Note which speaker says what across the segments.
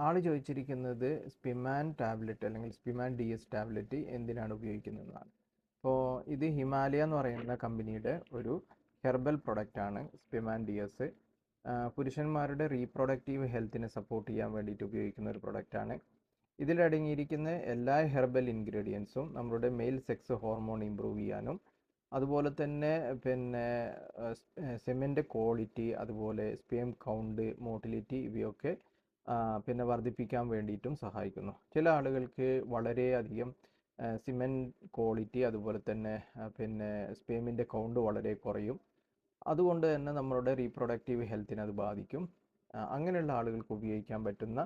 Speaker 1: ആള് ചോദിച്ചിരിക്കുന്നത് സ്പിമാൻ ടാബ്ലറ്റ് അല്ലെങ്കിൽ സ്പിമാൻ DS ടാബ്ലറ്റ് എന്തിനാണ് ഉപയോഗിക്കുന്നതെന്നാണ്. അപ്പോൾ ഇത് ഹിമാലയ എന്ന് പറയുന്ന കമ്പനിയുടെ ഒരു ഹെർബൽ പ്രൊഡക്റ്റ് ആണ് സ്പിമാൻ DS. പുരുഷന്മാരുടെ റീപ്രൊഡക്റ്റീവ് ഹെൽത്തിനെ സപ്പോർട്ട് ചെയ്യാൻ വേണ്ടിയിട്ട് ഉപയോഗിക്കുന്ന ഒരു പ്രൊഡക്റ്റാണ്. ഇതിലടങ്ങിയിരിക്കുന്ന എല്ലാ ഹെർബൽ ഇൻഗ്രീഡിയൻസും നമ്മുടെ മെയിൽ സെക്സ് ഹോർമോൺ ഇമ്പ്രൂവ് ചെയ്യാനും അതുപോലെ തന്നെ സെമിൻ്റെ ക്വാളിറ്റി, അതുപോലെ സ്പേം കൗണ്ട്, മോട്ടിലിറ്റി ഇവയൊക്കെ പിന്നെ വർദ്ധിപ്പിക്കാൻ വേണ്ടിയിട്ടും സഹായിക്കുന്നു. ചില ആളുകൾക്ക് വളരെയധികം സിമെൻ ക്വാളിറ്റി അതുപോലെ തന്നെ സ്പേമിൻ്റെ കൗണ്ട് വളരെ കുറയും. അതുകൊണ്ട് തന്നെ നമ്മളുടെ റീപ്രൊഡക്റ്റീവ് ഹെൽത്തിനെ അത് ബാധിക്കും. അങ്ങനെയുള്ള ആളുകൾക്ക് ഉപയോഗിക്കാൻ പറ്റുന്ന,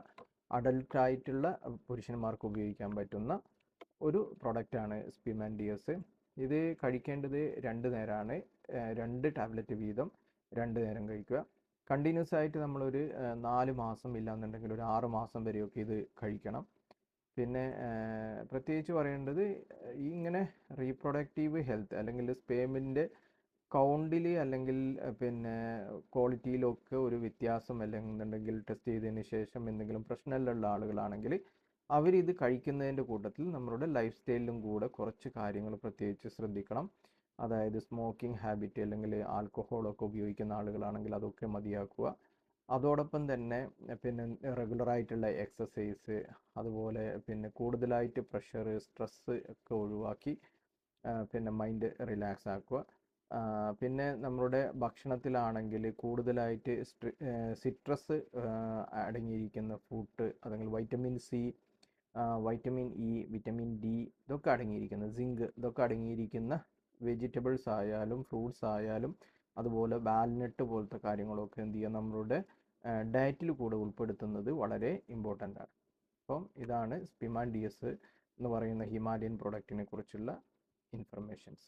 Speaker 1: അഡൽട്ടായിട്ടുള്ള പുരുഷന്മാർക്ക് ഉപയോഗിക്കാൻ പറ്റുന്ന ഒരു പ്രൊഡക്റ്റാണ് സ്പിമാൻ DS. ഇത് കഴിക്കേണ്ടത് 2 നേരമാണ്. 2 ടാബ്ലറ്റ് വീതം 2 നേരം കഴിക്കുക. കണ്ടിന്യൂസ് ആയിട്ട് നമ്മളൊരു 4 മാസം ഇല്ലാന്നുണ്ടെങ്കിൽ ഒരു 6 മാസം വരെയൊക്കെ ഇത് കഴിക്കണം. പിന്നെ പ്രത്യേകിച്ച് പറയേണ്ടത് ഇങ്ങനെ റീപ്രൊഡക്റ്റീവ് ഹെൽത്ത് അല്ലെങ്കിൽ സ്പേമിൻ്റെ കൗണ്ടിൽ അല്ലെങ്കിൽ ക്വാളിറ്റിയിലൊക്കെ ഒരു വ്യത്യാസം അല്ലെന്നുണ്ടെങ്കിൽ ടെസ്റ്റ് ചെയ്തതിന് ശേഷം എന്തെങ്കിലും പ്രശ്നമുള്ള ആളുകളാണെങ്കിൽ അവരിത് കഴിക്കുന്നതിൻ്റെ കൂട്ടത്തിൽ നമ്മളുടെ ലൈഫ് സ്റ്റൈലിലും കൂടെ കുറച്ച് കാര്യങ്ങൾ പ്രത്യേകിച്ച് ശ്രദ്ധിക്കണം. അതായത് സ്മോക്കിംഗ് ഹാബിറ്റ് അല്ലെങ്കിൽ ആൽക്കഹോളൊക്കെ ഉപയോഗിക്കുന്ന ആളുകളാണെങ്കിൽ അതൊക്കെ മതിയാക്കുക. അതോടൊപ്പം തന്നെ റെഗുലറായിട്ടുള്ള എക്സസൈസ്, അതുപോലെ കൂടുതലായിട്ട് പ്രഷർ, സ്ട്രെസ്സ് ഒക്കെ ഒഴിവാക്കി മൈൻഡ് റിലാക്സ് ആക്കുക. പിന്നെ നമ്മളുടെ ഭക്ഷണത്തിലാണെങ്കിൽ കൂടുതലായിട്ട് സിട്രസ് അടങ്ങിയിരിക്കുന്ന ഫ്രൂട്ട്, അല്ലെങ്കിൽ vitamin C, vitamin E, vitamin D ഇതൊക്കെ അടങ്ങിയിരിക്കുന്ന, സിങ്ക് ഇതൊക്കെ അടങ്ങിയിരിക്കുന്ന വെജിറ്റബിൾസ് ആയാലും ഫ്രൂട്ട്സ് ആയാലും അതുപോലെ വാൽനട്ട് പോലത്തെ കാര്യങ്ങളൊക്കെ എന്ത് ചെയ്യുക, നമ്മളുടെ ഡയറ്റിൽ കൂടെ ഉൾപ്പെടുത്തുന്നത് വളരെ ഇമ്പോർട്ടൻ്റ് ആണ്. അപ്പം ഇതാണ് സ്പിമാൻ DS എന്ന് പറയുന്ന ഹിമാലയൻ പ്രൊഡക്റ്റിനെ കുറിച്ചുള്ള ഇൻഫർമേഷൻസ്.